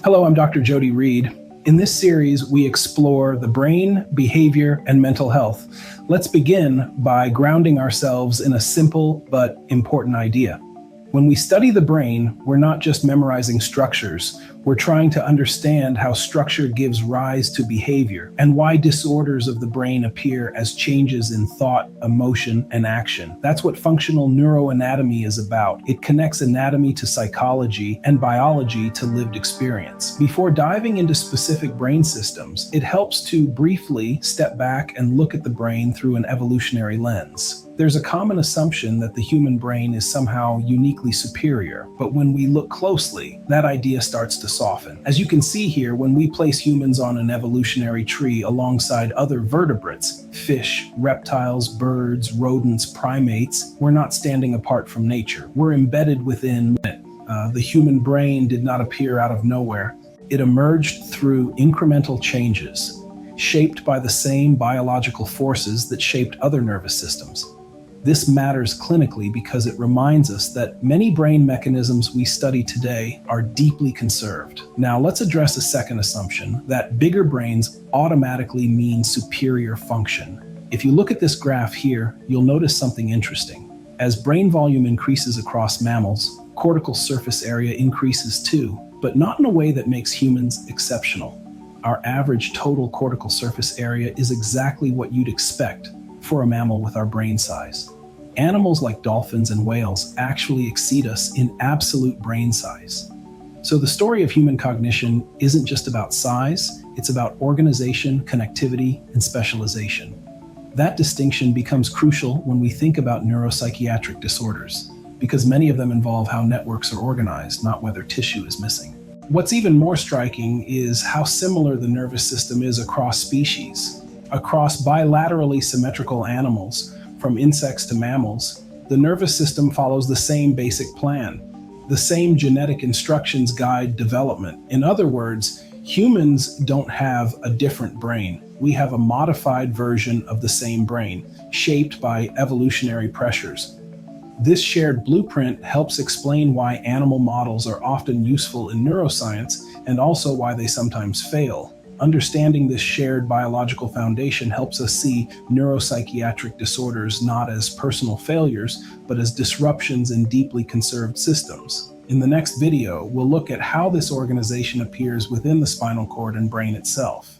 Hello, I'm Dr. Jody Reed. In this series, we explore the brain, behavior, and mental health. Let's begin by grounding ourselves in a simple but important idea. When we study the brain, we're not just memorizing structures. We're trying to understand how structure gives rise to behavior and why disorders of the brain appear as changes in thought, emotion, and action. That's what functional neuroanatomy is about. It connects anatomy to psychology and biology to lived experience. Before diving into specific brain systems, it helps to briefly step back and look at the brain through an evolutionary lens. There's a common assumption that the human brain is somehow uniquely superior, but when we look closely, that idea starts to soften. As you can see here, when we place humans on an evolutionary tree alongside other vertebrates, fish, reptiles, birds, rodents, primates, we're not standing apart from nature. We're embedded within it. The human brain did not appear out of nowhere. It emerged through incremental changes, shaped by the same biological forces that shaped other nervous systems. This matters clinically because it reminds us that many brain mechanisms we study today are deeply conserved. Now, let's address a second assumption, that bigger brains automatically mean superior function. If you look at this graph here, you'll notice something interesting. As brain volume increases across mammals, cortical surface area increases too, but not in a way that makes humans exceptional. Our average total cortical surface area is exactly what you'd expect for a mammal with our brain size. Animals like dolphins and whales actually exceed us in absolute brain size. So the story of human cognition isn't just about size, it's about organization, connectivity, and specialization. That distinction becomes crucial when we think about neuropsychiatric disorders, because many of them involve how networks are organized, not whether tissue is missing. What's even more striking is how similar the nervous system is across species. Across bilaterally symmetrical animals, from insects to mammals, the nervous system follows the same basic plan. The same genetic instructions guide development. In other words, humans don't have a different brain. We have a modified version of the same brain, shaped by evolutionary pressures. This shared blueprint helps explain why animal models are often useful in neuroscience and also why they sometimes fail. Understanding this shared biological foundation helps us see neuropsychiatric disorders not as personal failures, but as disruptions in deeply conserved systems. In the next video, we'll look at how this organization appears within the spinal cord and brain itself.